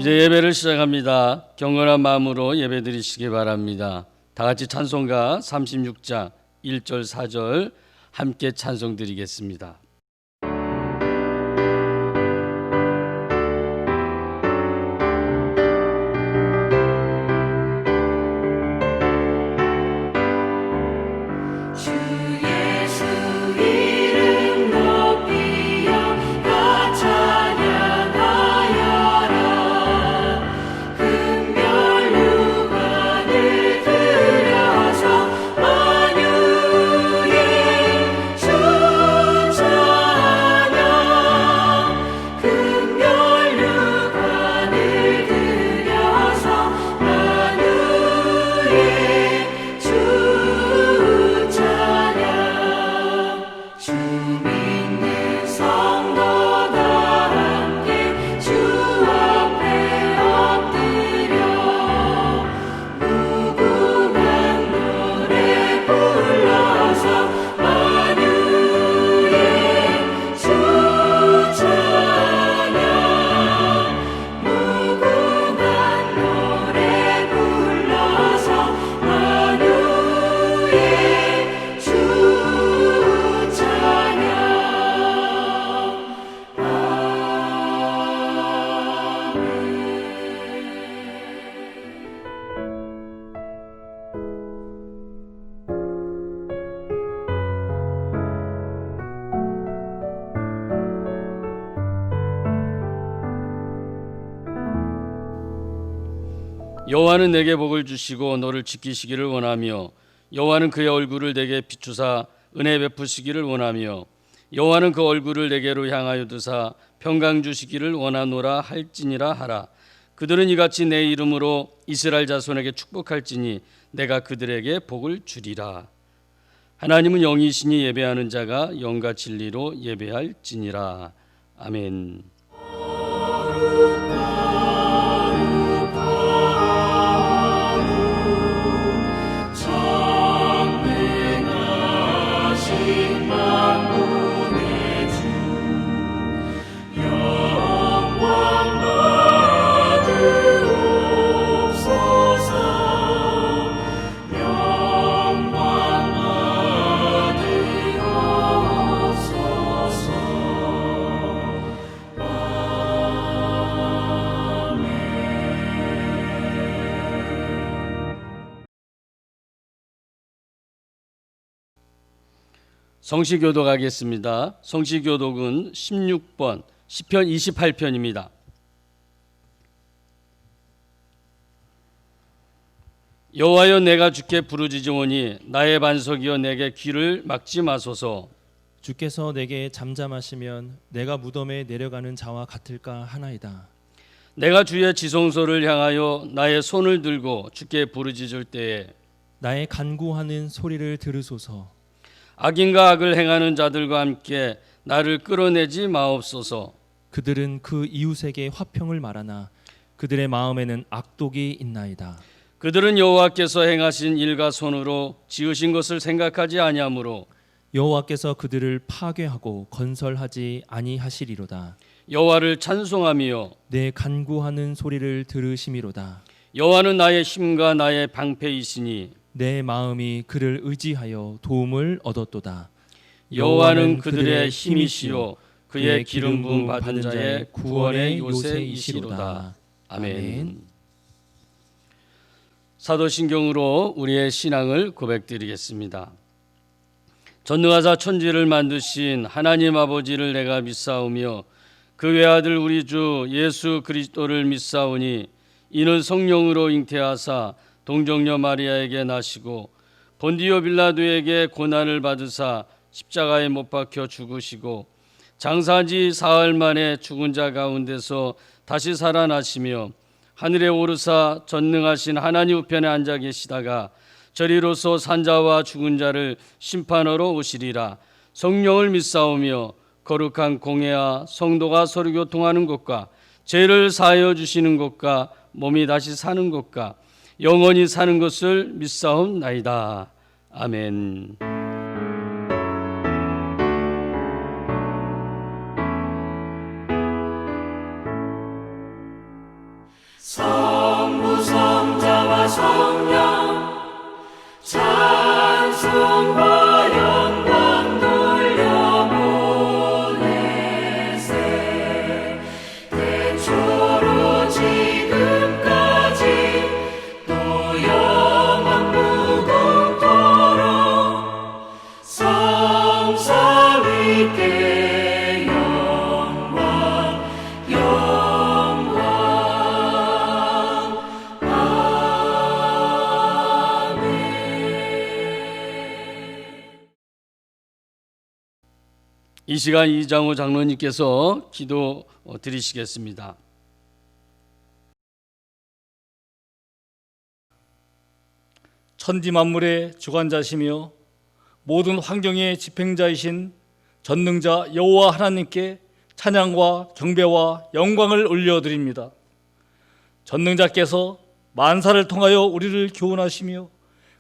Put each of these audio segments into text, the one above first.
이제 예배를 시작합니다. 경건한 마음으로 예배 드리시기 바랍니다. 다 같이 찬송가 36장 1절 4절 함께 찬송 드리겠습니다. 여호와는 내게 복을 주시고 너를 지키시기를 원하며 여호와는 그의 얼굴을 내게 비추사 은혜 베푸시기를 원하며 여호와는 그 얼굴을 내게로 향하여 드사 평강 주시기를 원하노라 할지니라 하라. 그들은 이같이 내 이름으로 이스라엘 자손에게 축복할지니 내가 그들에게 복을 주리라. 하나님은 영이시니 예배하는 자가 영과 진리로 예배할지니라. 아멘. 성시교독하겠습니다. 성시교독은 16번 시편 28편입니다. 여호와여 내가 주께 부르짖으오니 나의 반석이여 내게 귀를 막지 마소서. 주께서 내게 잠잠하시면 내가 무덤에 내려가는 자와 같을까 하나이다. 내가 주의 지성소를 향하여 나의 손을 들고 주께 부르짖을 때에 나의 간구하는 소리를 들으소서. 악인과 악을 행하는 자들과 함께 나를 끌어내지 마옵소서. 그들은 그 이웃에게 화평을 말하나 그들의 마음에는 악독이 있나이다. 그들은 여호와께서 행하신 일과 손으로 지으신 것을 생각하지 아니하므로 여호와께서 그들을 파괴하고 건설하지 아니하시리로다. 여호와를 찬송하며 내 간구하는 소리를 들으심이로다. 여호와는 나의 힘과 나의 방패이시니 내 마음이 그를 의지하여 도움을 얻었도다. 여호와는 그들의 힘이시요 그의 기름 부음 받은 자의 구원의 요새이시로다. 아멘. 사도신경으로 우리의 신앙을 고백드리겠습니다. 전능하사 천지를 만드신 하나님 아버지를 내가 믿사오며 그 외아들 우리 주 예수 그리스도를 믿사오니 이는 성령으로 잉태하사 동정녀 마리아에게 나시고 본디오 빌라도에게 고난을 받으사 십자가에 못 박혀 죽으시고 장사지 사흘 만에 죽은 자 가운데서 다시 살아나시며 하늘에 오르사 전능하신 하나님 우편에 앉아 계시다가 저리로서 산자와 죽은 자를 심판하러 오시리라. 성령을 믿사오며 거룩한 공회와 성도가 서로 교통하는 것과 죄를 사하여 주시는 것과 몸이 다시 사는 것과 영원히 사는 것을 믿사옵나이다. 아멘. 이 시간 이장호 장로님께서 기도 드리시겠습니다. 천지 만물의 주관자시며 모든 환경의 집행자이신 전능자 여호와 하나님께 찬양과 경배와 영광을 올려드립니다. 전능자께서 만사를 통하여 우리를 교훈하시며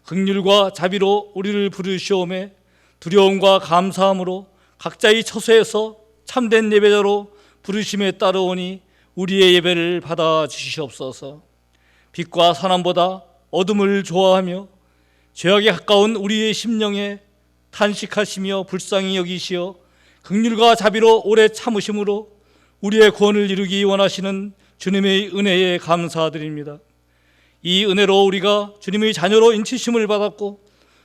긍휼과 자비로 우리를 부르시오매 두려움과 감사함으로 각자의 처소에서 참된 예배자로 부르심에 따르오니 우리의 예배를 받아 주시옵소서. 빛과 선함보다 어둠을 좋아하며 죄악에 가까운 우리의 심령에 탄식하시며 불쌍히 여기시어 긍휼과 자비로 오래 참으심으로 우리의 구원을 이루기 원하시는 주님의 은혜에 감사드립니다. 이 은혜로 우리가 주님의 자녀로 인치심을 받았고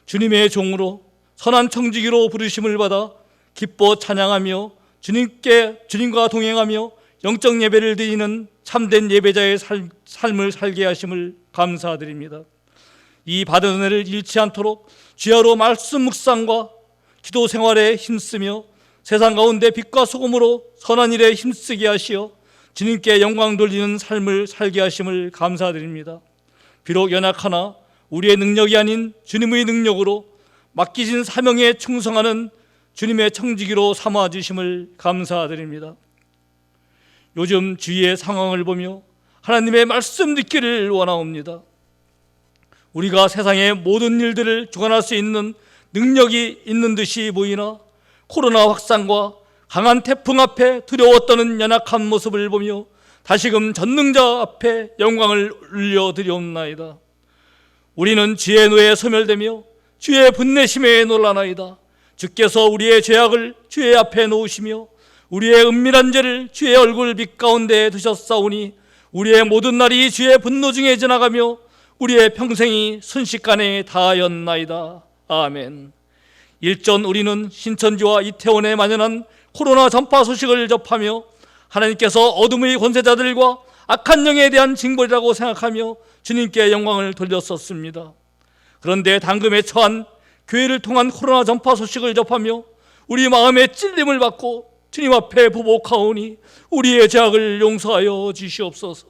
주님의 종으로 선한 청지기로 부르심을 받아 기뻐 찬양하며 주님과 동행하며 영적 예배를 드리는 참된 예배자의 삶을 살게 하심을 감사드립니다. 이 받은 은혜를 잃지 않도록 주야로 말씀 묵상과 기도 생활에 힘쓰며 세상 가운데 빛과 소금으로 선한 일에 힘쓰게 하시어 주님께 영광 돌리는 삶을 살게 하심을 감사드립니다. 비록 연약하나 우리의 능력이 아닌 주님의 능력으로 맡기신 사명에 충성하는 주님의 청지기로 삼아주심을 감사드립니다. 요즘 주위의 상황을 보며 하나님의 말씀 듣기를 원하옵니다. 우리가 세상의 모든 일들을 주관할 수 있는 능력이 있는 듯이 보이나 코로나 확산과 강한 태풍 앞에 두려워 떠는 연약한 모습을 보며 다시금 전능자 앞에 영광을 올려드리옵나이다. 우리는 주의 노에 소멸되며 주의 분내심에 놀라나이다. 주께서 우리의 죄악을 주의 앞에 놓으시며 우리의 은밀한 죄를 주의 얼굴 빛 가운데 두셨사오니 우리의 모든 날이 주의 분노 중에 지나가며 우리의 평생이 순식간에 다하였나이다. 아멘. 일전 우리는 신천지와 이태원에 만연한 코로나 전파 소식을 접하며 하나님께서 어둠의 권세자들과 악한 영에 대한 징벌이라고 생각하며 주님께 영광을 돌렸었습니다. 그런데 당금에 처한 교회를 통한 코로나 전파 소식을 접하며 우리 마음의 찔림을 받고 주님 앞에 부복하오니 우리의 죄악을 용서하여 주시옵소서.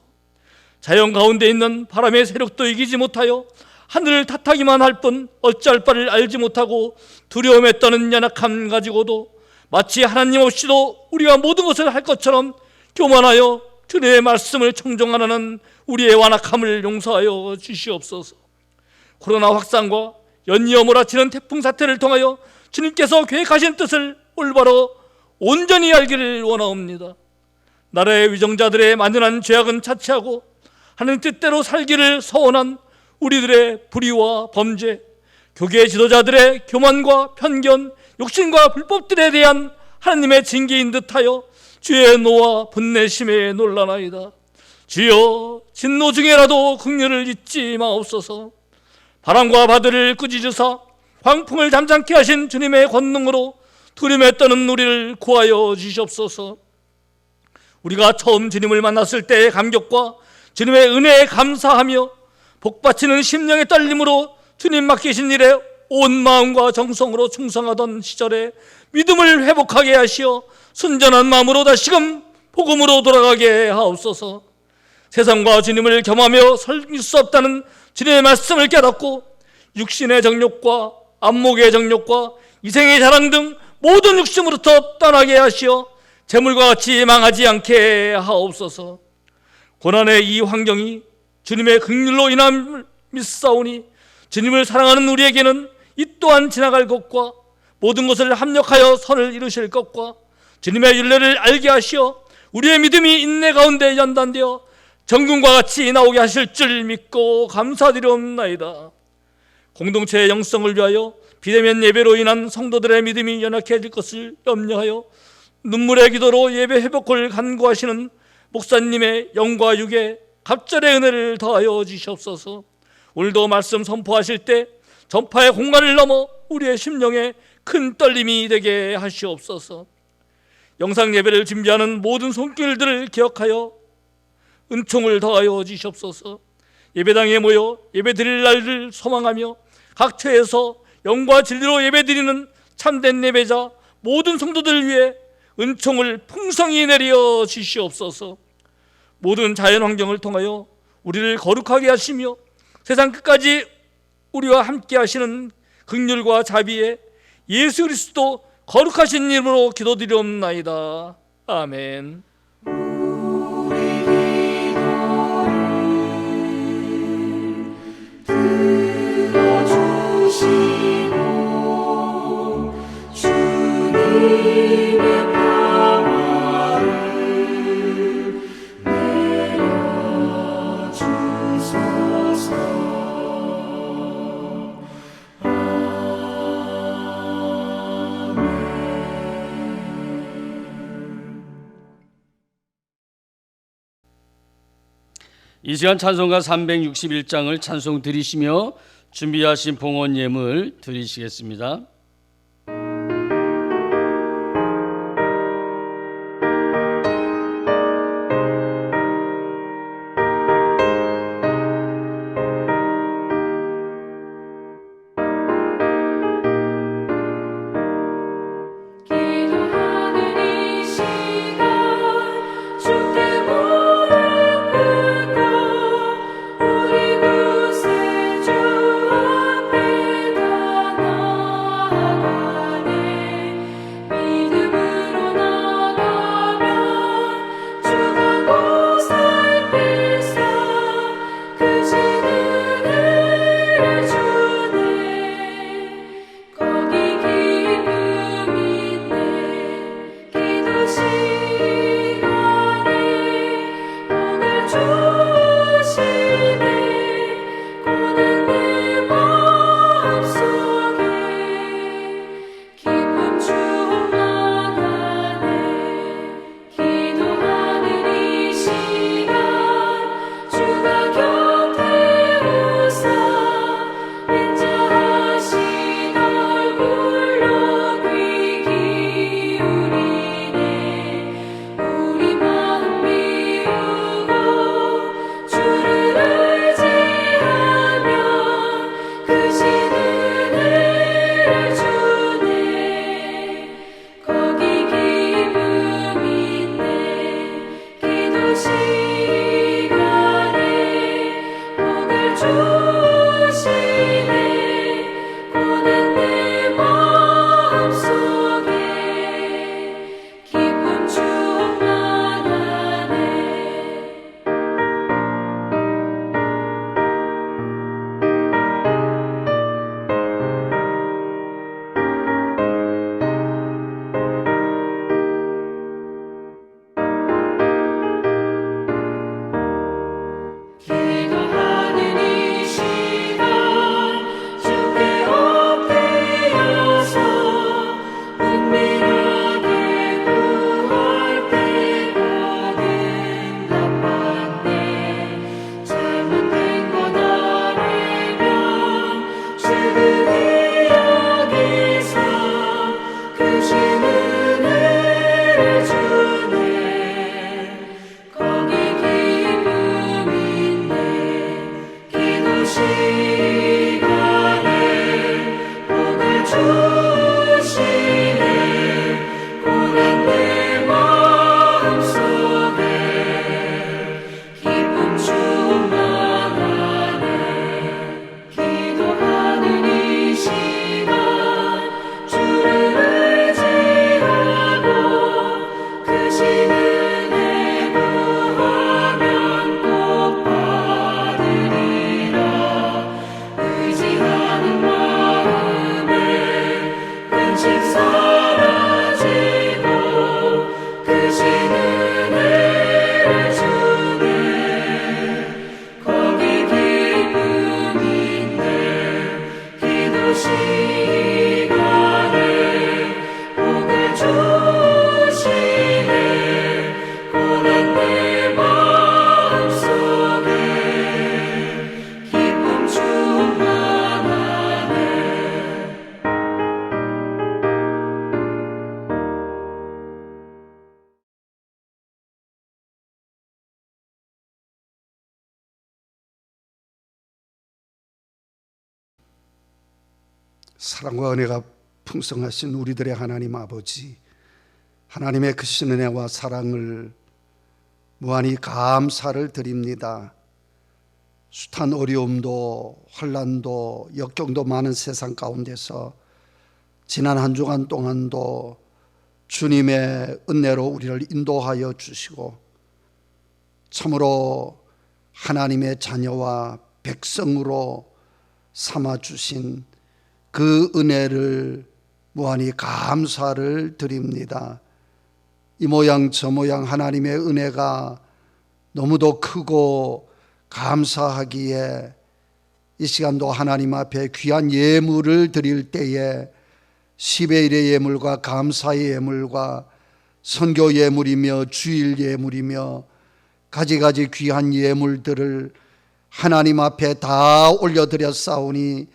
자연 가운데 있는 바람의 세력도 이기지 못하여 하늘을 탓하기만 할 뿐 어찌할 바를 알지 못하고 두려움에 떠는 연약함 가지고도 마치 하나님 없이도 우리가 모든 것을 할 것처럼 교만하여 주님의 말씀을 청종하는 우리의 완악함을 용서하여 주시옵소서. 코로나 확산과 연이어 몰아치는 태풍 사태를 통하여 주님께서 계획하신 뜻을 올바로 온전히 알기를 원하옵니다. 나라의 위정자들의 만연한 죄악은 차치하고 하나님 뜻대로 살기를 서원한 우리들의 불의와 범죄, 교계 지도자들의 교만과 편견, 욕심과 불법들에 대한 하나님의 징계인 듯하여 주의 노와 분내심에 놀라나이다. 주여, 진노 중에라도 긍휼을 잊지 마옵소서. 바람과 바다를 꾸짖으사 광풍을 잠잠케 하신 주님의 권능으로 두려움에 떠는 우리를 구하여 주시옵소서. 우리가 처음 주님을 만났을 때의 감격과 주님의 은혜에 감사하며 복받치는 심령의 떨림으로 주님 맡기신 일에 온 마음과 정성으로 충성하던 시절에 믿음을 회복하게 하시어 순전한 마음으로 다시금 복음으로 돌아가게 하옵소서. 세상과 주님을 겸하며 섬길 수 없다는 주님의 말씀을 깨닫고 육신의 정욕과 안목의 정욕과 이생의 자랑 등 모든 욕심으로부터 떠나게 하시어 재물과 같이 망하지 않게 하옵소서. 고난의 이 환경이 주님의 긍휼로 인함을 믿사오니 주님을 사랑하는 우리에게는 이 또한 지나갈 것과 모든 것을 합력하여 선을 이루실 것과 주님의 율례를 알게 하시어 우리의 믿음이 인내 가운데 연단되어 정금과 같이 나오게 하실 줄 믿고 감사드리옵나이다. 공동체의 영성을 위하여 비대면 예배로 인한 성도들의 믿음이 연약해질 것을 염려하여 눈물의 기도로 예배 회복을 간구하시는 목사님의 영과 육에 갑절의 은혜를 더하여 주시옵소서. 오늘도 말씀 선포하실 때 전파의 공간을 넘어 우리의 심령에 큰 떨림이 되게 하시옵소서. 영상 예배를 준비하는 모든 손길들을 기억하여 은총을 더하여 주시옵소서. 예배당에 모여 예배 드릴 날을 소망하며 각 처에서 영과 진리로 예배 드리는 참된 예배자 모든 성도들 위해 은총을 풍성히 내려 주시옵소서. 모든 자연 환경을 통하여 우리를 거룩하게 하시며 세상 끝까지 우리와 함께 하시는 긍휼과 자비에 예수 그리스도 거룩하신 이름으로 기도드리옵나이다. 아멘. 이 시간 찬송가 361장을 찬송 드리시며 준비하신 봉헌 예물 드리시겠습니다. 사랑과 은혜가 풍성하신 우리들의 하나님 아버지, 하나님의 크신 은혜와 사랑을 무한히 감사를 드립니다. 숱한 어려움도 환난도 역경도 많은 세상 가운데서 지난 한 주간 동안도 주님의 은혜로 우리를 인도하여 주시고 참으로 하나님의 자녀와 백성으로 삼아주신 그 은혜를 무한히 감사를 드립니다. 이 모양 저 모양 하나님의 은혜가 너무도 크고 감사하기에 이 시간도 하나님 앞에 귀한 예물을 드릴 때에 10의 1의 예물과 감사의 예물과 선교 예물이며 주일 예물이며 가지가지 귀한 예물들을 하나님 앞에 다 올려드렸사오니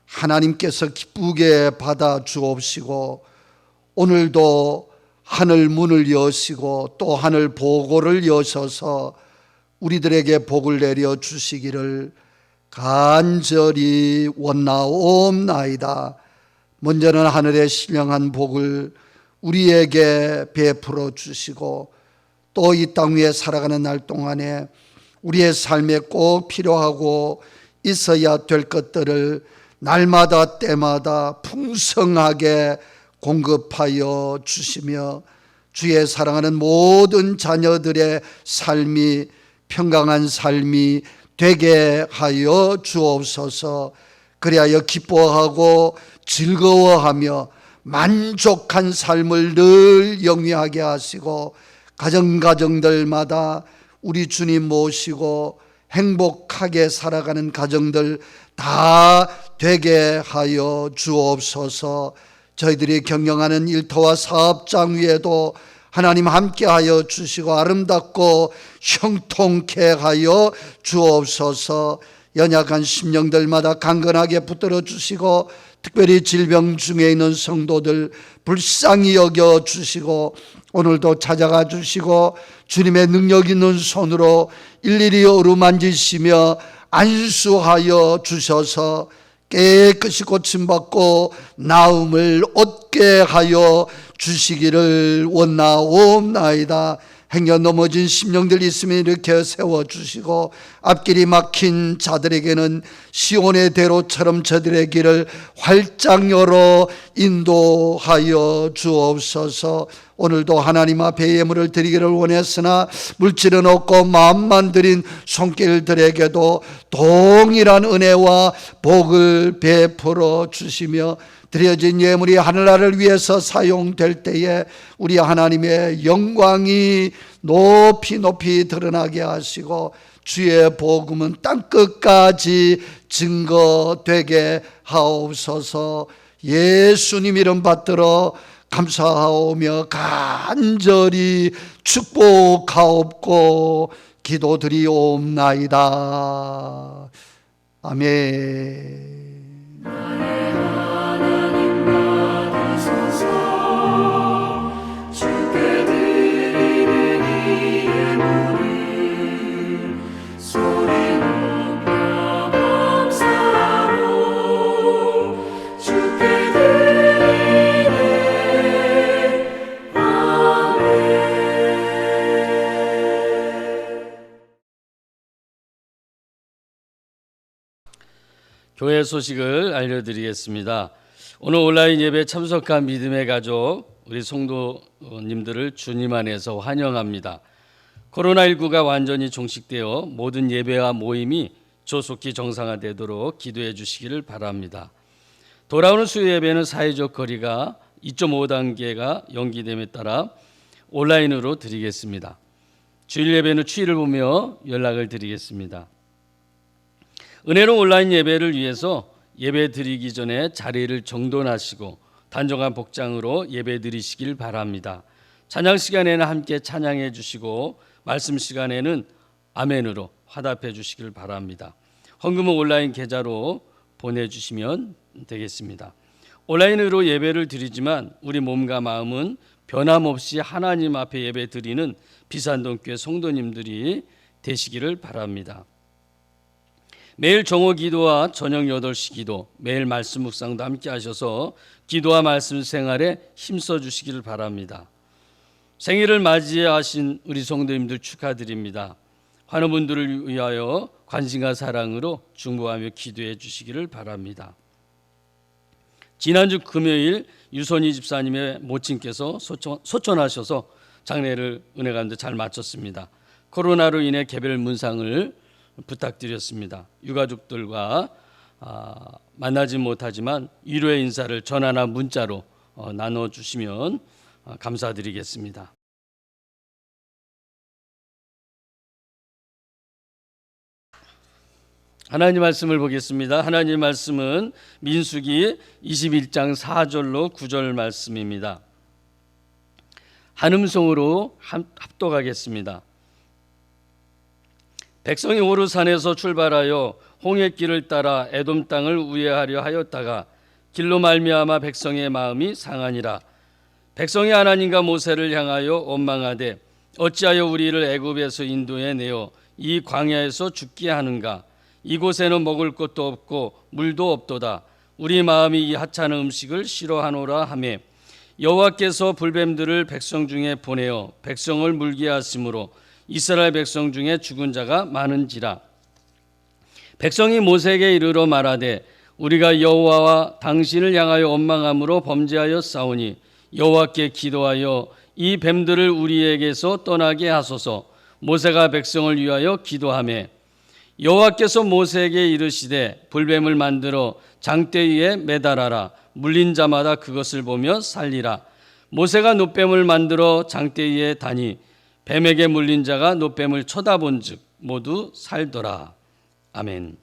하나님께서 기쁘게 받아 주옵시고 오늘도 하늘 문을 여시고 또 하늘 보고를 여셔서 우리들에게 복을 내려 주시기를 간절히 원나옵나이다. 먼저는 하늘의 신령한 복을 우리에게 베풀어 주시고 또 이 땅 위에 살아가는 날 동안에 우리의 삶에 꼭 필요하고 있어야 될 것들을 날마다 때마다 풍성하게 공급하여 주시며 주의 사랑하는 모든 자녀들의 삶이 평강한 삶이 되게 하여 주옵소서. 그리하여 기뻐하고 즐거워하며 만족한 삶을 늘 영위하게 하시고 가정들마다 우리 주님 모시고 행복하게 살아가는 가정들 다 되게 하여 주옵소서. 저희들이 경영하는 일터와 사업장 위에도 하나님 함께하여 주시고 아름답고 형통케 하여 주옵소서. 연약한 심령들마다 강건하게 붙들어 주시고 특별히 질병 중에 있는 성도들 불쌍히 여겨 주시고 오늘도 찾아가 주시고 주님의 능력 있는 손으로 일일이 어루만지시며 안수하여 주셔서 깨끗이 고침받고 나음을 얻게 하여 주시기를 원나옵나이다. 행여 넘어진 심령들 있으면 이렇게 세워주시고 앞길이 막힌 자들에게는 시온의 대로처럼 저들의 길을 활짝 열어 인도하여 주옵소서. 오늘도 하나님 앞에 예물을 드리기를 원했으나 물질은 없고 마음만 드린 손길들에게도 동일한 은혜와 복을 베풀어 주시며 드려진 예물이 하늘나라를 위해서 사용될 때에 우리 하나님의 영광이 높이 높이 드러나게 하시고 주의 복음은 땅끝까지 증거되게 하옵소서. 예수님 이름 받들어 감사하오며 간절히 축복하옵고 기도드리옵나이다. 아멘. 교회 소식을 알려드리겠습니다. 오늘 온라인 예배 참석한 믿음의 가족 우리 성도님들을 주님 안에서 환영합니다. 코로나19가 완전히 종식되어 모든 예배와 모임이 조속히 정상화되도록 기도해 주시기를 바랍니다. 돌아오는 수요 예배는 사회적 거리가 2.5단계가 연기됨에 따라 온라인으로 드리겠습니다. 주일 예배는 추이를 보며 연락을 드리겠습니다. 은혜로 온라인 예배를 위해서 예배 드리기 전에 자리를 정돈하시고 단정한 복장으로 예배 드리시길 바랍니다. 찬양 시간에는 함께 찬양해 주시고 말씀 시간에는 아멘으로 화답해 주시길 바랍니다. 헌금은 온라인 계좌로 보내주시면 되겠습니다. 온라인으로 예배를 드리지만 우리 몸과 마음은 변함없이 하나님 앞에 예배 드리는 비산동교회 성도님들이 되시기를 바랍니다. 매일 정오 기도와 저녁 8시 기도, 매일 말씀 묵상도 함께 하셔서 기도와 말씀 생활에 힘써 주시기를 바랍니다. 생일을 맞이하신 우리 성도님들 축하드립니다. 환우분들을 위하여 관심과 사랑으로 중보하며 기도해 주시기를 바랍니다. 지난주 금요일 유선희 집사님의 모친께서 소천하셔서 장례를 은혜 가운데 잘 마쳤습니다. 코로나로 인해 개별 문상을 부탁드렸습니다. 유가족들과 만나지 못하지만 위로의 인사를 전화나 문자로 나눠주시면 감사드리겠습니다. 하나님 말씀을 보겠습니다. 하나님 말씀은 민수기 21장 4절로 9절 말씀입니다. 한음성으로 합독하겠습니다. 백성이 호르산에서 출발하여 홍해길을 따라 에돔 땅을 우회하려 하였다가 길로 말미암아 백성의 마음이 상하니라. 백성이 하나님과 모세를 향하여 원망하되 어찌하여 우리를 애굽에서 인도해 내어 이 광야에서 죽게 하는가? 이곳에는 먹을 것도 없고 물도 없도다. 우리 마음이 이 하찮은 음식을 싫어하노라 하매 여호와께서 불뱀들을 백성 중에 보내어 백성을 물게 하심으로 이스라엘 백성 중에 죽은 자가 많은지라. 백성이 모세에게 이르러 말하되 우리가 여호와와 당신을 향하여 원망함으로 범죄하여 싸우니 여호와께 기도하여 이 뱀들을 우리에게서 떠나게 하소서. 모세가 백성을 위하여 기도하매 여호와께서 모세에게 이르시되 불뱀을 만들어 장대 위에 매달아라. 물린 자마다 그것을 보며 살리라. 모세가 놋뱀을 만들어 장대 위에 다니 뱀에게 물린 자가 놋뱀을 쳐다본즉 모두 살더라. 아멘.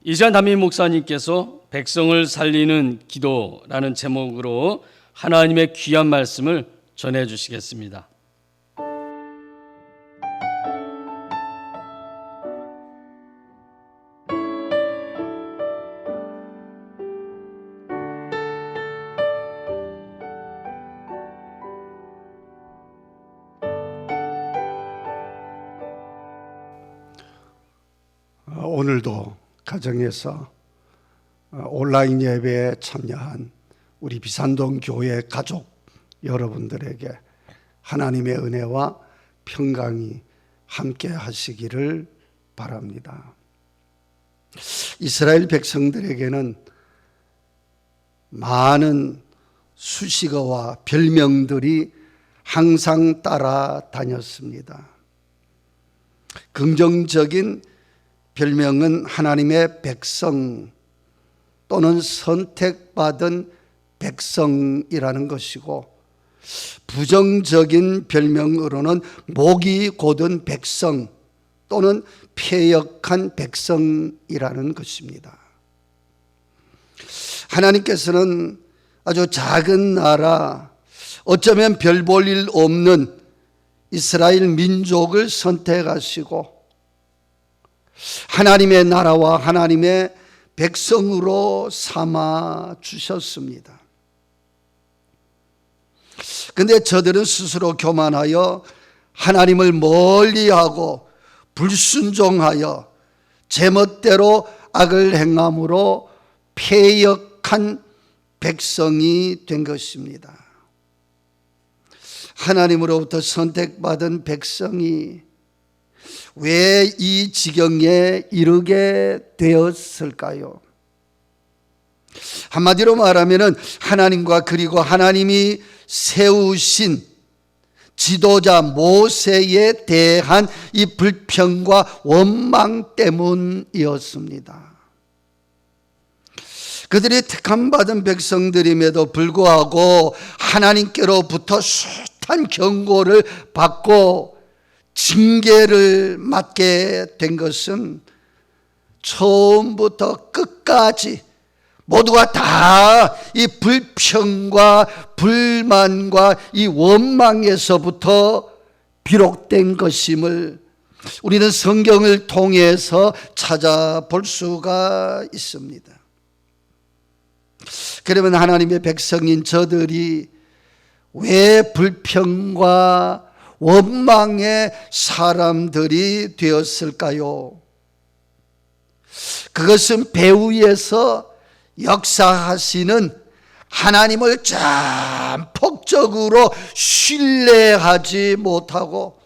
이시안 담임 목사님께서 백성을 살리는 기도라는 제목으로 하나님의 귀한 말씀을 전해 주시겠습니다. 오늘도 가정에서 온라인 예배에 참여한 우리 비산동 교회 가족 여러분들에게 하나님의 은혜와 평강이 함께 하시기를 바랍니다. 이스라엘 백성들에게는 많은 수식어와 별명들이 항상 따라다녔습니다. 긍정적인 별명은 하나님의 백성 또는 선택받은 백성이라는 것이고, 부정적인 별명으로는 목이 곧은 백성 또는 패역한 백성이라는 것입니다. 하나님께서는 아주 작은 나라, 어쩌면 별 볼 일 없는 이스라엘 민족을 선택하시고 하나님의 나라와 하나님의 백성으로 삼아 주셨습니다. 그런데 저들은 스스로 교만하여 하나님을 멀리하고 불순종하여 제멋대로 악을 행함으로 패역한 백성이 된 것입니다. 하나님으로부터 선택받은 백성이 왜 이 지경에 이르게 되었을까요? 한마디로 말하면 하나님과 그리고 하나님이 세우신 지도자 모세에 대한 이 불평과 원망 때문이었습니다. 그들이 택함받은 백성들임에도 불구하고 하나님께로부터 숱한 경고를 받고 징계를 받게 된 것은 처음부터 끝까지 모두가 다 이 불평과 불만과 이 원망에서부터 비롯된 것임을 우리는 성경을 통해서 찾아볼 수가 있습니다. 그러면 하나님의 백성인 저들이 왜 불평과 원망의 사람들이 되었을까요? 그것은 배후에서 역사하시는 하나님을 전폭적으로 신뢰하지 못하고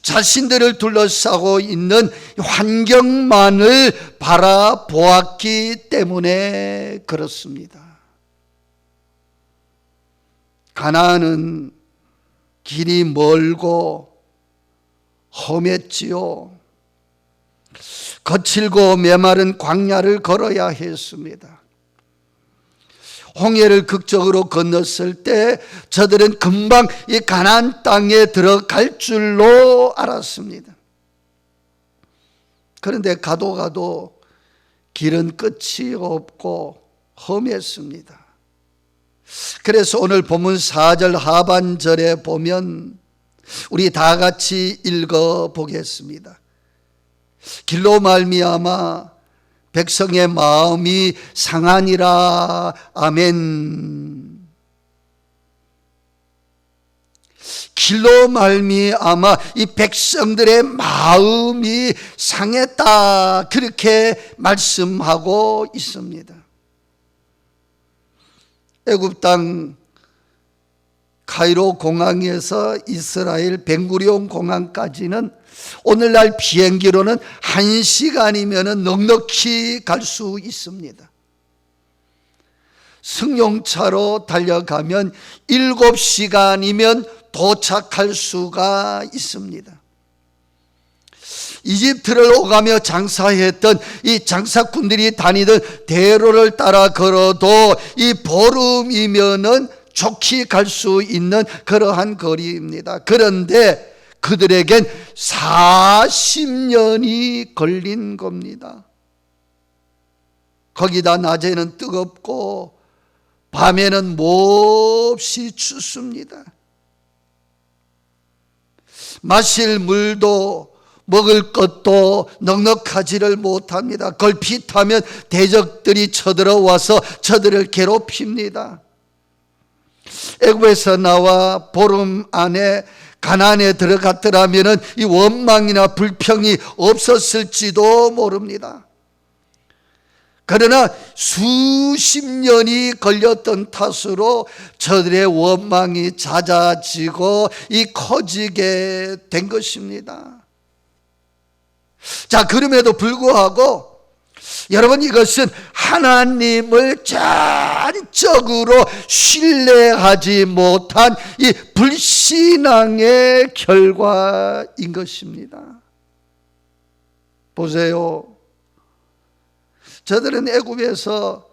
자신들을 둘러싸고 있는 환경만을 바라보았기 때문에 그렇습니다. 가나안은 길이 멀고 험했지요. 거칠고 메마른 광야를 걸어야 했습니다. 홍해를 극적으로 건넜을 때 저들은 금방 이 가나안 땅에 들어갈 줄로 알았습니다. 그런데 가도 길은 끝이 없고 험했습니다. 그래서 오늘 본문 4절 하반절에 보면 우리 다 같이 읽어보겠습니다. 길로 말미암아 백성의 마음이 상하니라. 아멘. 길로 말미암아 이 백성들의 마음이 상했다, 그렇게 말씀하고 있습니다. 애굽 땅 카이로 공항에서 이스라엘 벤구리온 공항까지는 오늘날 비행기로는 1시간이면 넉넉히 갈 수 있습니다. 승용차로 달려가면 7시간이면 도착할 수가 있습니다. 이집트를 오가며 장사했던 이 장사꾼들이 다니던 대로를 따라 걸어도 이 보름이면은 좋게 갈 수 있는 그러한 거리입니다. 그런데 그들에겐 40년이 걸린 겁니다. 거기다 낮에는 뜨겁고 밤에는 몹시 춥습니다. 마실 물도 먹을 것도 넉넉하지를 못합니다. 걸핏하면 대적들이 쳐들어와서 저들을 괴롭힙니다. 애굽에서 나와 보름 안에 가나안에 들어갔더라면 이 원망이나 불평이 없었을지도 모릅니다. 그러나 수십 년이 걸렸던 탓으로 저들의 원망이 잦아지고 커지게 된 것입니다. 자, 그럼에도 불구하고 여러분, 이것은 하나님을 전적으로 신뢰하지 못한 이 불신앙의 결과인 것입니다. 보세요. 저들은 애굽에서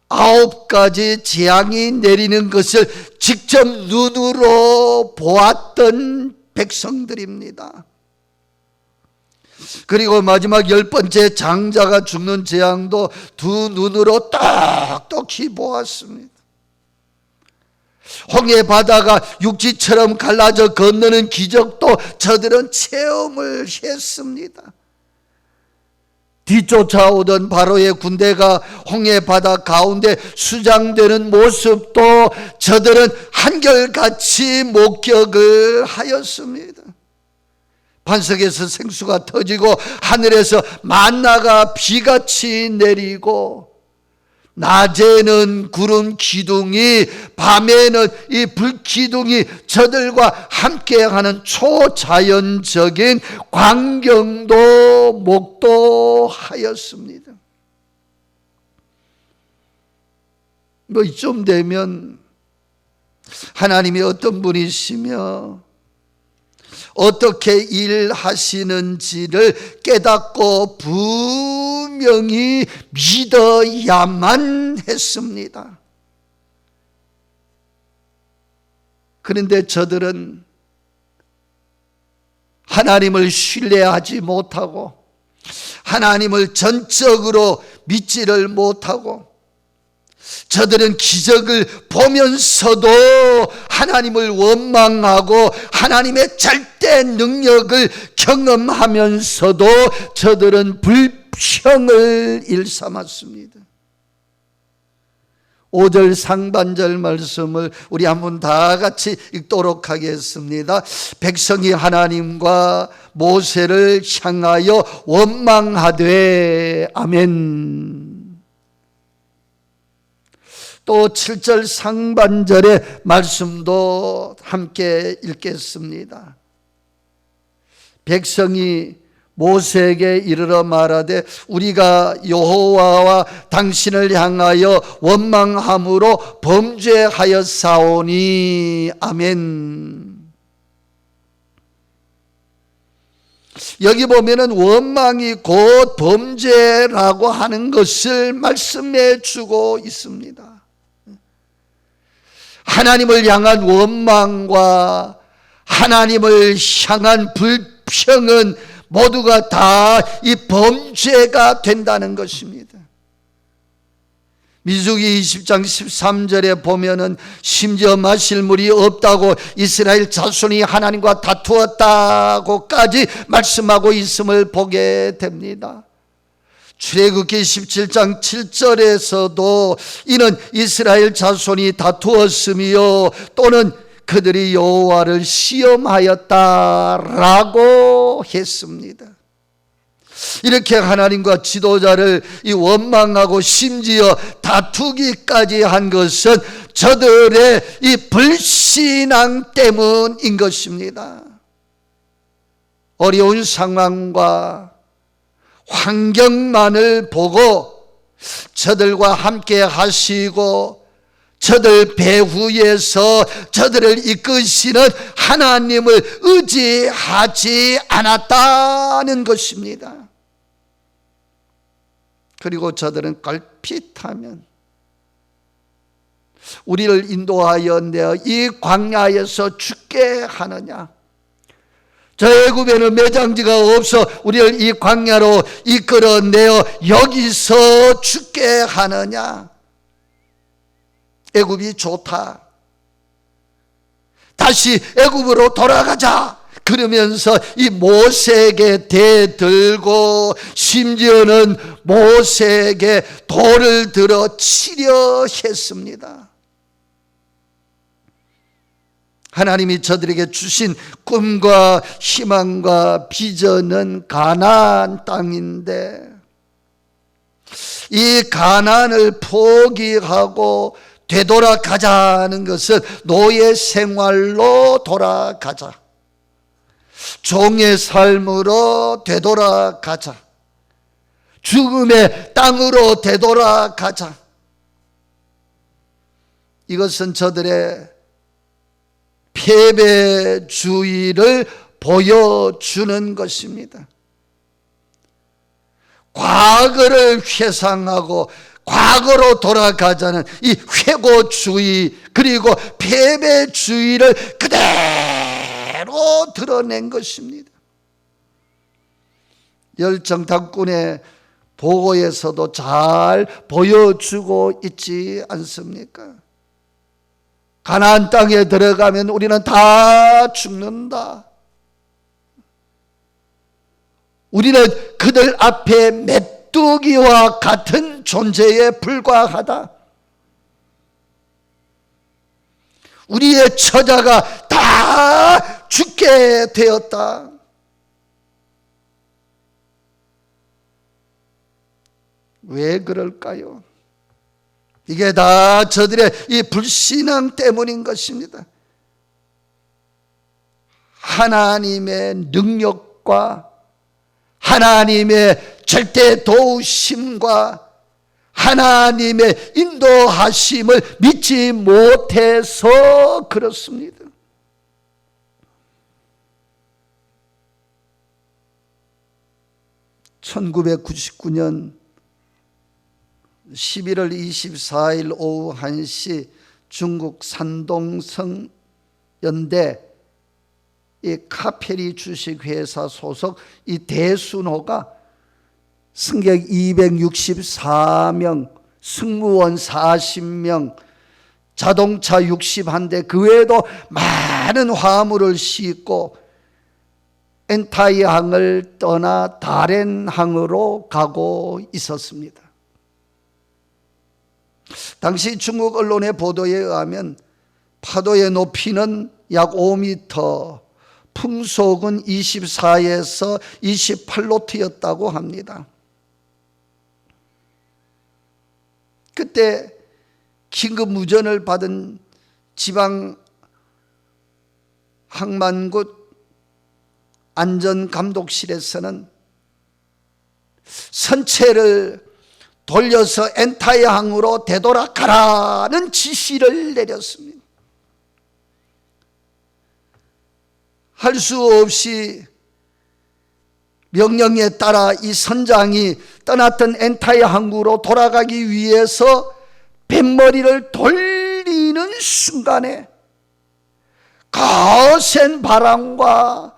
9가지 재앙이 내리는 것을 직접 눈으로 보았던 백성들입니다. 그리고 마지막 10번째 장자가 죽는 재앙도 두 눈으로 똑똑히 보았습니다. 홍해 바다가 육지처럼 갈라져 건너는 기적도 저들은 체험을 했습니다. 뒤쫓아오던 바로의 군대가 홍해 바다 가운데 수장되는 모습도 저들은 한결같이 목격을 하였습니다. 반석에서 생수가 터지고 하늘에서 만나가 비같이 내리고 낮에는 구름 기둥이 밤에는 이 불기둥이 저들과 함께하는 초자연적인 광경도 목도하였습니다. 뭐 이쯤 되면 하나님이 어떤 분이시며 어떻게 일하시는지를 깨닫고 분명히 믿어야만 했습니다. 그런데 저들은 하나님을 신뢰하지 못하고 하나님을 전적으로 믿지를 못하고 저들은 기적을 보면서도 하나님을 원망하고 하나님의 절대 능력을 경험하면서도 저들은 불평을 일삼았습니다. 5절 상반절 말씀을 우리 한번 다 같이 읽도록 하겠습니다. 백성이 하나님과 모세를 향하여 원망하되 아멘. 또 7절 상반절의 말씀도 함께 읽겠습니다. 백성이 모세에게 이르러 말하되 우리가 여호와와 당신을 향하여 원망함으로 범죄하였사오니 아멘. 여기 보면은 원망이 곧 범죄라고 하는 것을 말씀해 주고 있습니다. 하나님을 향한 원망과 하나님을 향한 불평은 모두가 다 이 범죄가 된다는 것입니다. 민수기 20장 13절에 보면은 심지어 마실 물이 없다고 이스라엘 자손이 하나님과 다투었다고까지 말씀하고 있음을 보게 됩니다. 출애굽기 17장 7절에서도 이는 이스라엘 자손이 다투었으며 또는 그들이 여호와를 시험하였다라고 했습니다. 이렇게 하나님과 지도자를 이 원망하고 심지어 다투기까지 한 것은 저들의 이 불신앙 때문인 것입니다. 어려운 상황과 환경만을 보고 저들과 함께 하시고 저들 배후에서 저들을 이끄시는 하나님을 의지하지 않았다는 것입니다. 그리고 저들은 걸핏하면 우리를 인도하여 내어 이 광야에서 죽게 하느냐, 저 애굽에는 매장지가 없어 우리를 이 광야로 이끌어내어 여기서 죽게 하느냐? 애굽이 좋다. 다시 애굽으로 돌아가자. 그러면서 이 모세에게 대들고 심지어는 모세에게 돌을 들어 치려 했습니다. 하나님이 저들에게 주신 꿈과 희망과 비전은 가나안 땅인데 이 가나안을 포기하고 되돌아가자는 것은 노예 생활로 돌아가자, 종의 삶으로 되돌아가자, 죽음의 땅으로 되돌아가자. 이것은 저들의 패배주의를 보여주는 것입니다. 과거를 회상하고 과거로 돌아가자는 이 회고주의 그리고 패배주의를 그대로 드러낸 것입니다. 열정당군의 보고에서도 잘 보여주고 있지 않습니까? 가나안 땅에 들어가면 우리는 다 죽는다. 우리는 그들 앞에 메뚜기와 같은 존재에 불과하다. 우리의 처자가 다 죽게 되었다. 왜 그럴까요? 이게 다 저들의 이 불신앙 때문인 것입니다. 하나님의 능력과 하나님의 절대 도우심과 하나님의 인도하심을 믿지 못해서 그렇습니다. (1999년 11월 24일 오후 1시) 중국 산동성 연대 이 카페리 주식회사 소속 이 대순호가 승객 264명, 승무원 40명, 자동차 61대 그 외에도 많은 화물을 싣고 엔타이항을 떠나 다롄항으로 가고 있었습니다. 당시 중국 언론의 보도에 의하면 파도의 높이는 약 5m, 풍속은 24에서 28노트였다고 합니다. 그때 긴급 무전을 받은 지방 항만국 안전감독실에서는 선체를 돌려서 엔타이항으로 되돌아가라는 지시를 내렸습니다. 할 수 없이 명령에 따라 이 선장이 떠났던 엔타이항으로 돌아가기 위해서 뱃머리를 돌리는 순간에 거센 바람과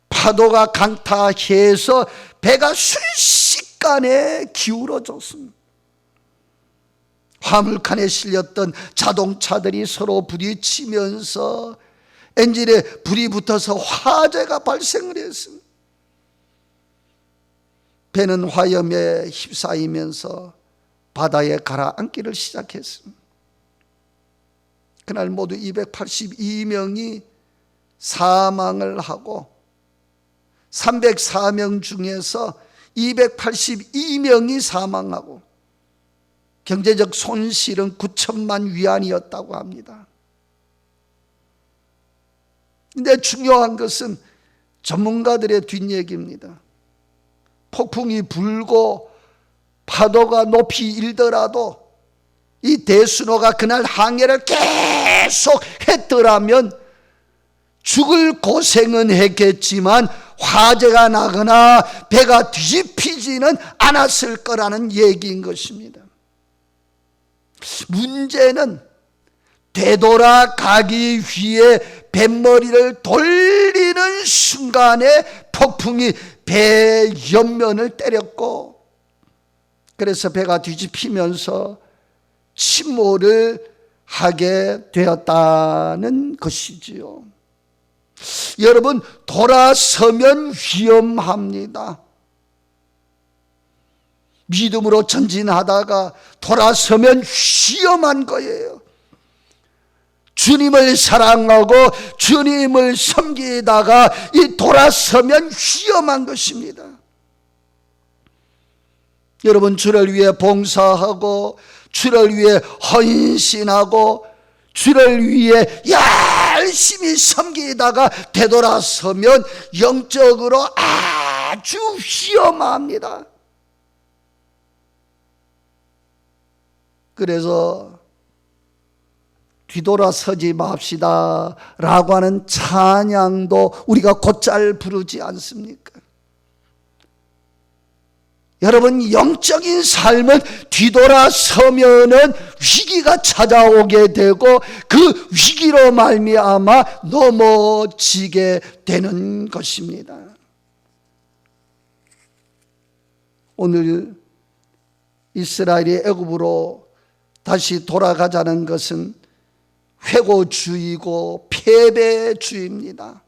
파도가 강타해서 배가 순식간에 기울어졌습니다. 화물칸에 실렸던 자동차들이 서로 부딪히면서 엔진에 불이 붙어서 화재가 발생을 했습니다. 배는 화염에 휩싸이면서 바다에 가라앉기를 시작했습니다. 그날 모두 282명이 사망을 하고 304명 중에서 282명이 사망하고 경제적 손실은 9천만 위안이었다고 합니다. 근데 중요한 것은 전문가들의 뒷얘기입니다. 폭풍이 불고 파도가 높이 일더라도 이 대순호가 그날 항해를 계속 했더라면 죽을 고생은 했겠지만 화재가 나거나 배가 뒤집히지는 않았을 거라는 얘기인 것입니다. 문제는 되돌아가기 위해 뱃머리를 돌리는 순간에 폭풍이 배 옆면을 때렸고, 그래서 배가 뒤집히면서 침몰을 하게 되었다는 것이지요. 여러분, 돌아서면 위험합니다. 믿음으로 전진하다가 돌아서면 위험한 거예요. 주님을 사랑하고 주님을 섬기다가 이 돌아서면 위험한 것입니다. 여러분, 주를 위해 봉사하고 주를 위해 헌신하고 주를 위해 열심히 섬기다가 되돌아서면 영적으로 아주 위험합니다. 그래서 뒤돌아서지 맙시다 라고 하는 찬양도 우리가 곧잘 부르지 않습니까? 여러분, 영적인 삶은 뒤돌아서면은 위기가 찾아오게 되고 그 위기로 말미암아 넘어지게 되는 것입니다. 오늘 이스라엘이 애굽으로 다시 돌아가자는 것은 회고주의고 패배주의입니다.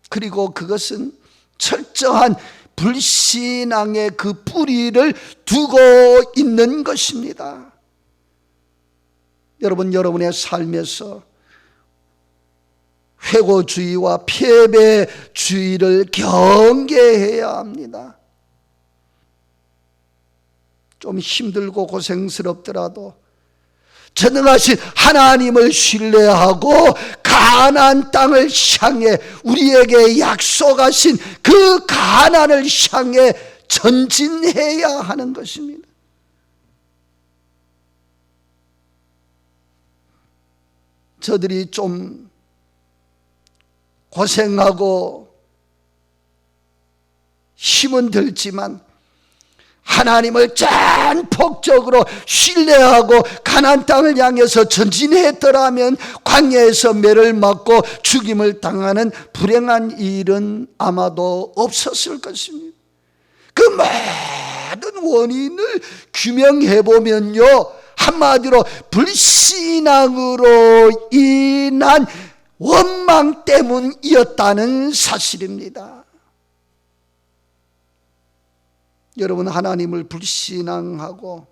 그리고 그것은 철저한 불신앙의 그 뿌리를 두고 있는 것입니다. 여러분, 여러분의 삶에서 회고주의와 패배주의를 경계해야 합니다. 좀 힘들고 고생스럽더라도 전능하신 하나님을 신뢰하고 가나안 땅을 향해 우리에게 약속하신 그 가나안을 향해 전진해야 하는 것입니다. 저들이 좀 고생하고 힘은 들지만 하나님을 전폭적으로 신뢰하고 가나안 땅을 향해서 전진했더라면 광야에서 매를 맞고 죽임을 당하는 불행한 일은 아마도 없었을 것입니다. 그 모든 원인을 규명해 보면요, 한마디로 불신앙으로 인한 원망 때문이었다는 사실입니다. 여러분, 하나님을 불신앙하고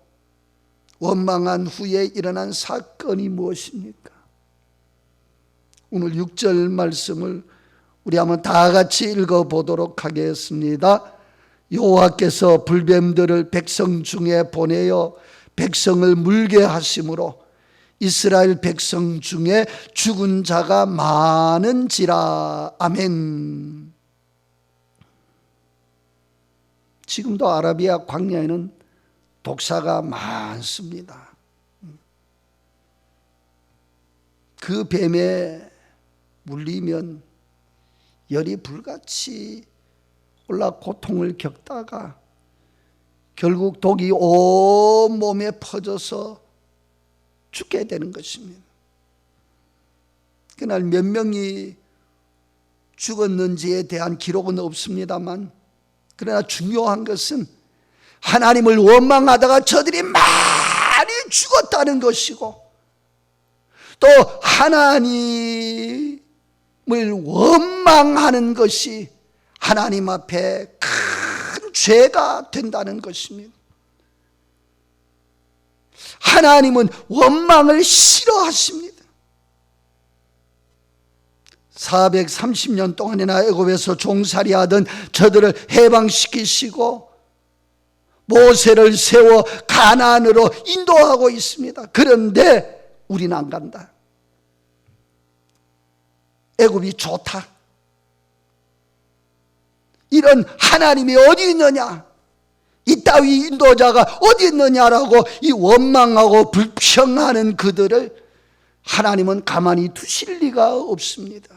원망한 후에 일어난 사건이 무엇입니까? 오늘 6절 말씀을 우리 한번 다 같이 읽어보도록 하겠습니다. 여호와께서 불뱀들을 백성 중에 보내어 백성을 물게 하심으로 이스라엘 백성 중에 죽은 자가 많은지라. 아멘. 지금도 아라비아 광야에는 독사가 많습니다. 그 뱀에 물리면 열이 불같이 올라 고통을 겪다가 결국 독이 온 몸에 퍼져서 죽게 되는 것입니다. 그날 몇 명이 죽었는지에 대한 기록은 없습니다만, 그러나 중요한 것은 하나님을 원망하다가 저들이 많이 죽었다는 것이고, 또 하나님을 원망하는 것이 하나님 앞에 큰 죄가 된다는 것입니다. 하나님은 원망을 싫어하십니다. 430년 동안이나 애굽에서 종살이하던 저들을 해방시키시고 모세를 세워 가나안으로 인도하고 있습니다. 그런데 우리는 안 간다. 애굽이 좋다. 이런 하나님이 어디 있느냐, 이 따위 인도자가 어디 있느냐라고 이 원망하고 불평하는 그들을 하나님은 가만히 두실 리가 없습니다.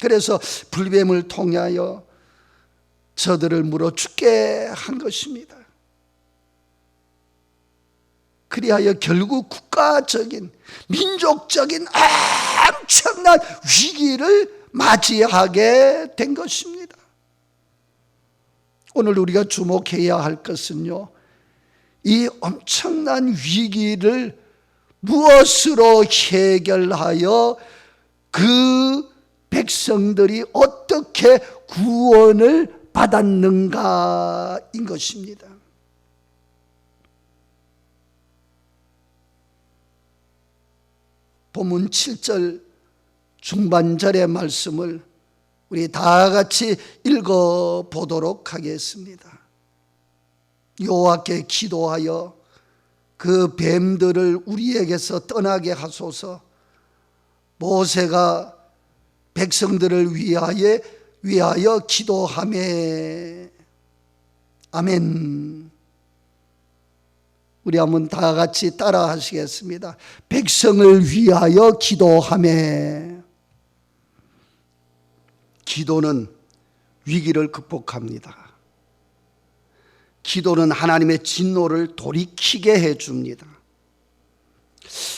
그래서 불뱀을 통하여 저들을 물어 죽게 한 것입니다. 그리하여 결국 국가적인 민족적인 엄청난 위기를 맞이하게 된 것입니다. 오늘 우리가 주목해야 할 것은요, 이 엄청난 위기를 무엇으로 해결하여 그 백성들이 어떻게 구원을 받았는가인 것입니다. 본문 7절 중반절의 말씀을 우리 다 같이 읽어보도록 하겠습니다. 여호와께 기도하여 그 뱀들을 우리에게서 떠나게 하소서. 모세가 백성들을 위하여 기도하매. 아멘. 우리 한번 다 같이 따라 하시겠습니다. 백성을 위하여 기도하매. 기도는 위기를 극복합니다. 기도는 하나님의 진노를 돌이키게 해줍니다.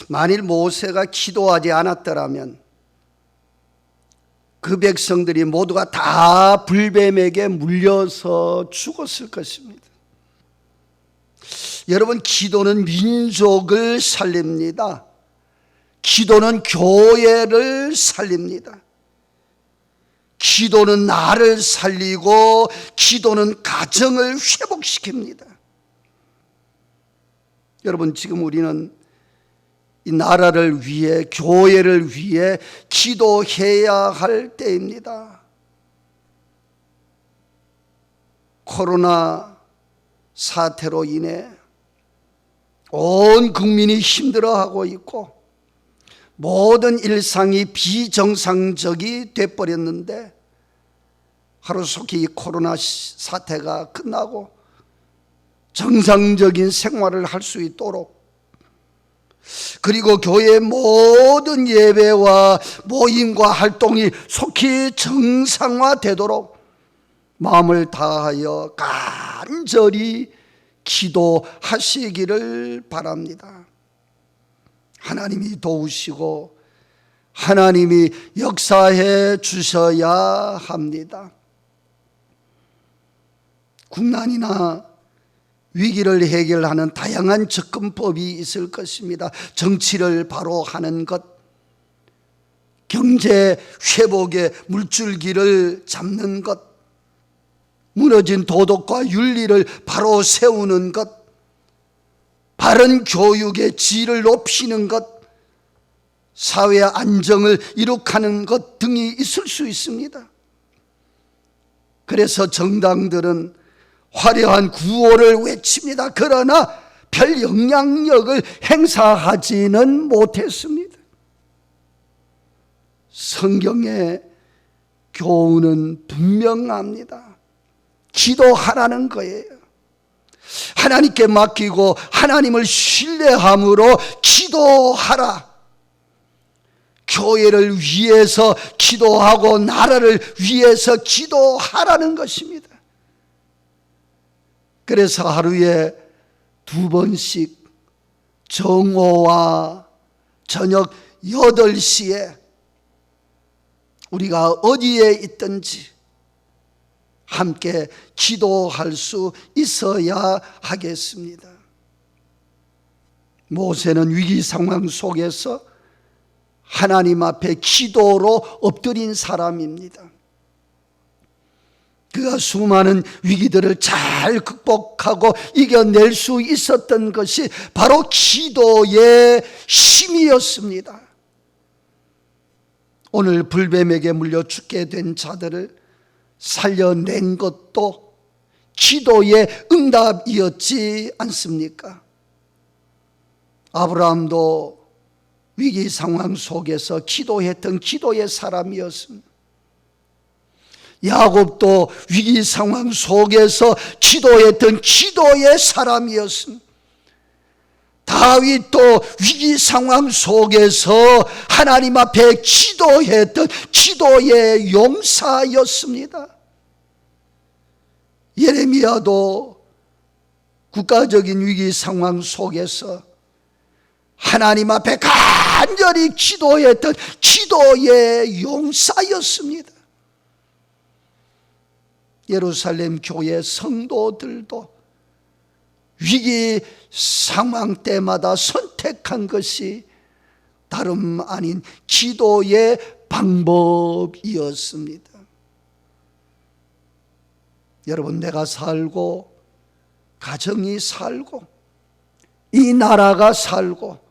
만일 모세가 기도하지 않았더라면 그 백성들이 모두가 다 불뱀에게 물려서 죽었을 것입니다. 여러분, 기도는 민족을 살립니다. 기도는 교회를 살립니다. 기도는 나를 살리고 기도는 가정을 회복시킵니다. 여러분, 지금 우리는 이 나라를 위해, 교회를 위해 기도해야 할 때입니다. 코로나 사태로 인해 온 국민이 힘들어하고 있고 모든 일상이 비정상적이 돼버렸는데, 하루속히 이 코로나 사태가 끝나고 정상적인 생활을 할 수 있도록, 그리고 교회의 모든 예배와 모임과 활동이 속히 정상화되도록 마음을 다하여 간절히 기도하시기를 바랍니다. 하나님이 도우시고 하나님이 역사해 주셔야 합니다. 국난이나 위기를 해결하는 다양한 접근법이 있을 것입니다. 정치를 바로 하는 것, 경제 회복의 물줄기를 잡는 것, 무너진 도덕과 윤리를 바로 세우는 것, 바른 교육의 질을 높이는 것, 사회 안정을 이룩하는 것 등이 있을 수 있습니다. 그래서 정당들은 화려한 구호를 외칩니다. 그러나 별 영향력을 행사하지는 못했습니다. 성경의 교훈은 분명합니다. 기도하라는 거예요. 하나님께 맡기고 하나님을 신뢰함으로 기도하라. 교회를 위해서 기도하고 나라를 위해서 기도하라는 것입니다. 그래서 하루에 2번씩 정오와 저녁 8시에 우리가 어디에 있든지 함께 기도할 수 있어야 하겠습니다. 모세는 위기 상황 속에서 하나님 앞에 기도로 엎드린 사람입니다. 그가 수많은 위기들을 잘 극복하고 이겨낼 수 있었던 것이 바로 기도의 힘이었습니다. 오늘 불뱀에게 물려 죽게 된 자들을 살려낸 것도 기도의 응답이었지 않습니까? 아브라함도 위기 상황 속에서 기도했던 기도의 사람이었습니다. 야곱도 위기 상황 속에서 기도했던 기도의 사람이었습니다. 다윗도 위기 상황 속에서 하나님 앞에 기도했던 기도의 용사였습니다. 예레미야도 국가적인 위기 상황 속에서 하나님 앞에 간절히 기도했던 기도의 용사였습니다. 예루살렘 교회 성도들도 위기 상황 때마다 선택한 것이 다름 아닌 기도의 방법이었습니다. 여러분, 내가 살고 가정이 살고 이 나라가 살고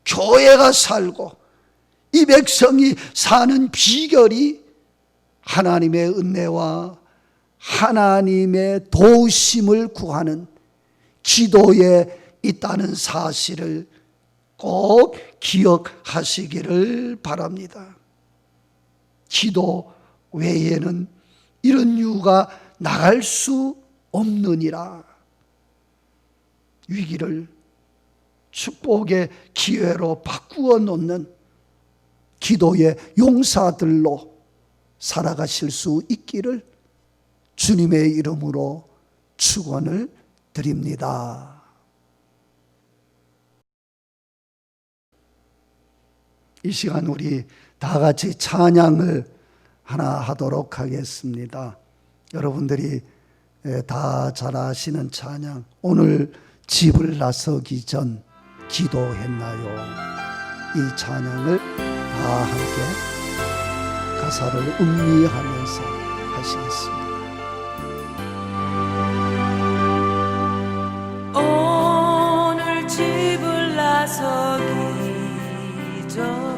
교회가 살고 이 백성이 사는 비결이 하나님의 은혜와 하나님의 도우심을 구하는 기도에 있다는 사실을 꼭 기억하시기를 바랍니다. 기도 외에는 이런 유가 나갈 수 없느니라. 위기를 축복의 기회로 바꾸어 놓는 기도의 용사들로 살아가실 수 있기를 주님의 이름으로 축원을 드립니다. 이 시간 우리 다 같이 찬양을 하나 하도록 하겠습니다. 여러분들이 다 잘 아시는 찬양, 오늘 집을 나서기 전 기도했나요? 이 찬양을 다 함께 가사를 음미하면서 하시겠습니다. 오늘 집을 나서기 전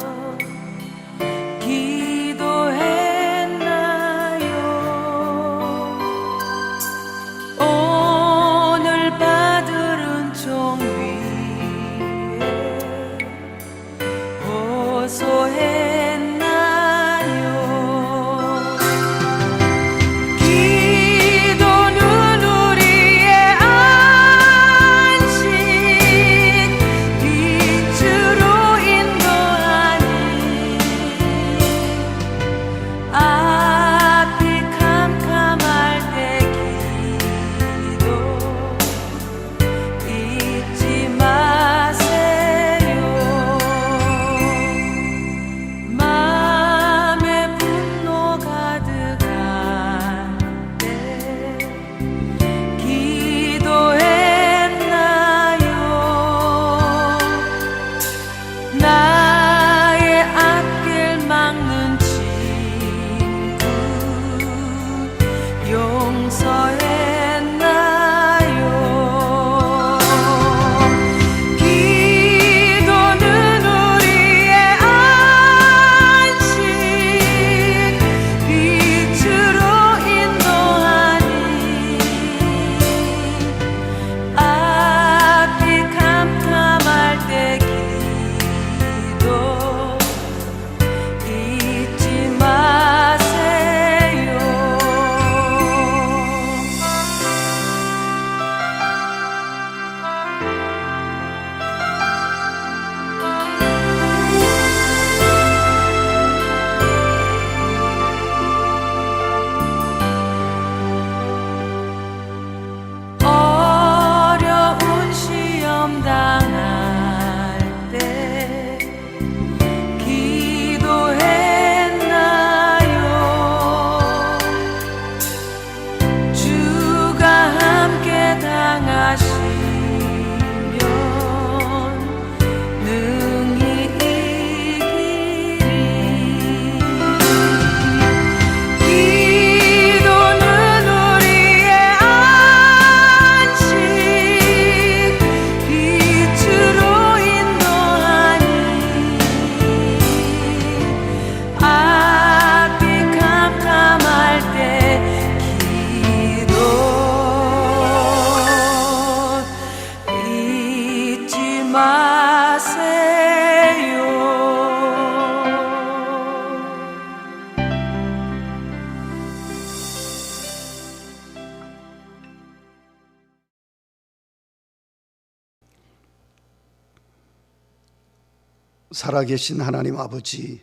살아계신 하나님 아버지,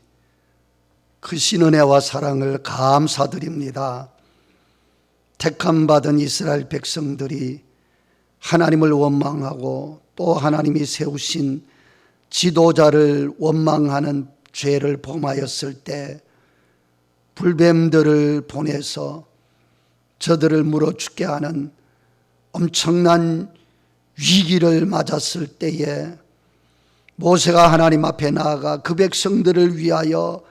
크신 은혜와 사랑을 감사드립니다. 택함받은 이스라엘 백성들이 하나님을 원망하고 또 하나님이 세우신 지도자를 원망하는 죄를 범하였을 때 불뱀들을 보내서 저들을 물어 죽게 하는 엄청난 위기를 맞았을 때에 모세가 하나님 앞에 나아가 그 백성들을 위하여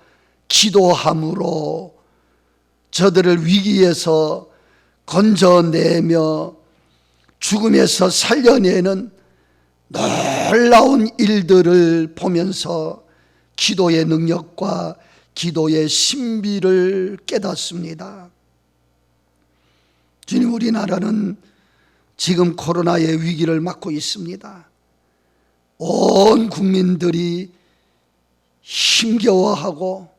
기도함으로 저들을 위기에서 건져내며 죽음에서 살려내는 놀라운 일들을 보면서 기도의 능력과 기도의 신비를 깨닫습니다. 주님, 우리나라는 지금 코로나의 위기를 맞고 있습니다. 온 국민들이 힘겨워하고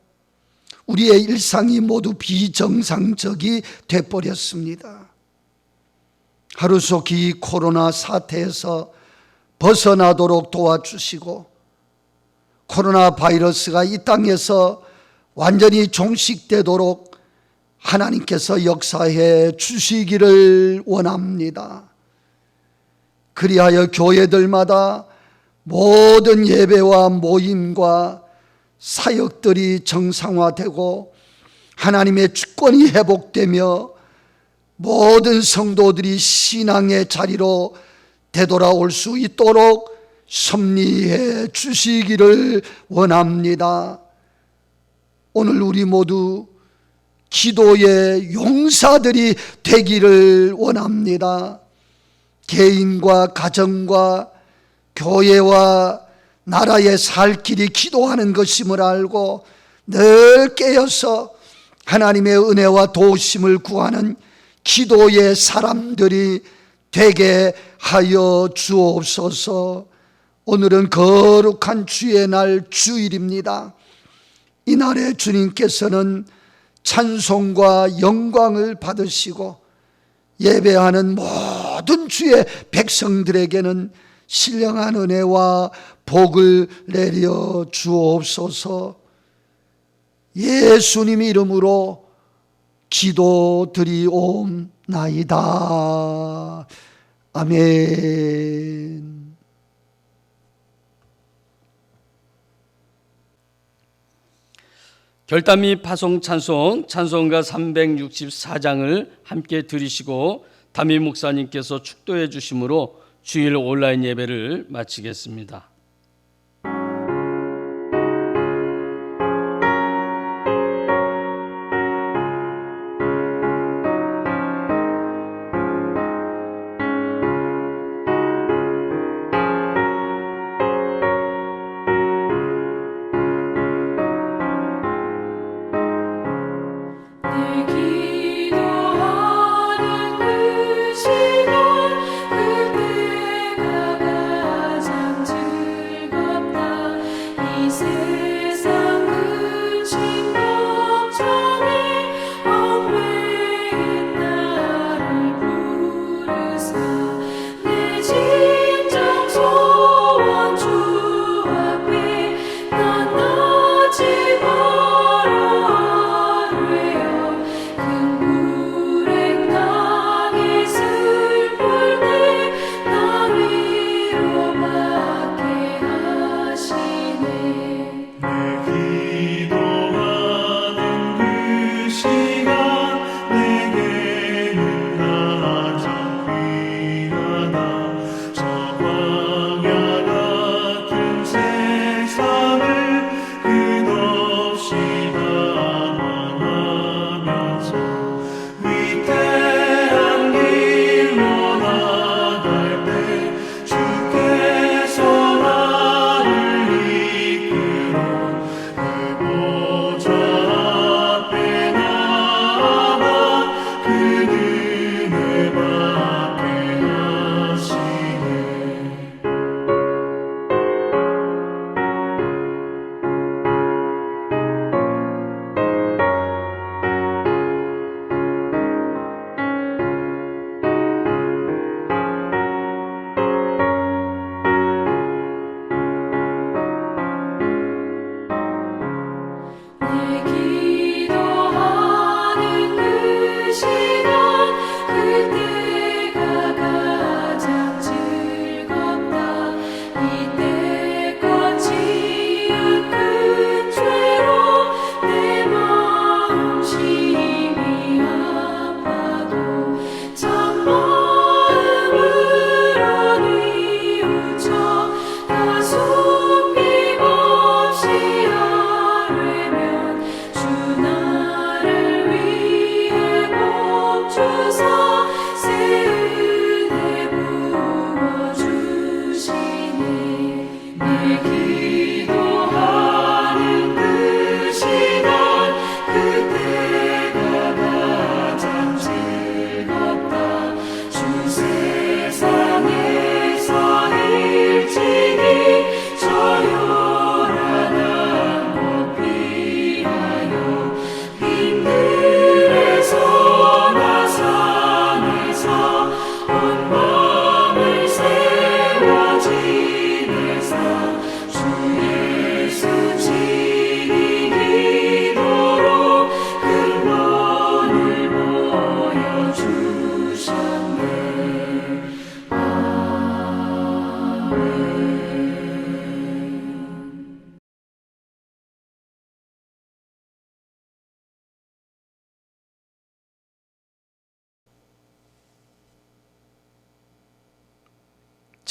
우리의 일상이 모두 비정상적이 되어버렸습니다. 하루속히 이 코로나 사태에서 벗어나도록 도와주시고 코로나 바이러스가 이 땅에서 완전히 종식되도록 하나님께서 역사해 주시기를 원합니다. 그리하여 교회들마다 모든 예배와 모임과 사역들이 정상화되고 하나님의 주권이 회복되며 모든 성도들이 신앙의 자리로 되돌아올 수 있도록 섭리해 주시기를 원합니다. 오늘 우리 모두 기도의 용사들이 되기를 원합니다. 개인과 가정과 교회와 나라의 살 길이 기도하는 것임을 알고 늘 깨어서 하나님의 은혜와 도우심을 구하는 기도의 사람들이 되게 하여 주옵소서. 오늘은 거룩한 주의 날 주일입니다. 이날에 주님께서는 찬송과 영광을 받으시고 예배하는 모든 주의 백성들에게는 신령한 은혜와 복을 내려 주옵소서. 예수님 이름으로 기도드리옵나이다. 아멘. 결단 및 파송 찬송 찬송가 364장을 함께 들으시고 담임 목사님께서 축도해 주심으로 주일 온라인 예배를 마치겠습니다.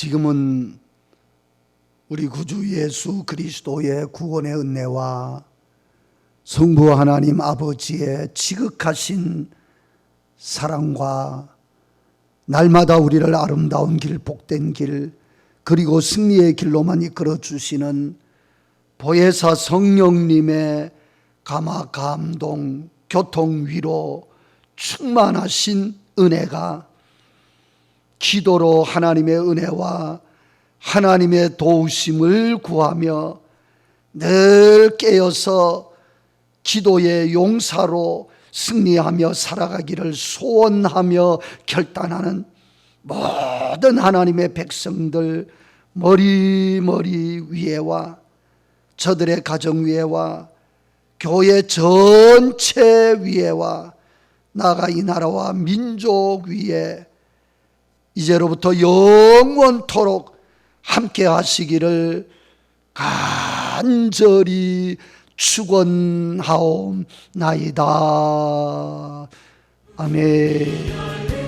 지금은 우리 구주 예수 그리스도의 구원의 은혜와 성부 하나님 아버지의 지극하신 사랑과 날마다 우리를 아름다운 길, 복된 길, 그리고 승리의 길로만 이끌어 주시는 보혜사 성령님의 감화, 감동, 교통, 위로, 충만하신 은혜가 기도로 하나님의 은혜와 하나님의 도우심을 구하며 늘 깨어서 기도의 용사로 승리하며 살아가기를 소원하며 결단하는 모든 하나님의 백성들 머리 위에와 저들의 가정 위에와 교회 전체 위에와 나아가 이 나라와 민족 위에 이제로부터 영원토록 함께 하시기를 간절히 축원하옵나이다. 아멘.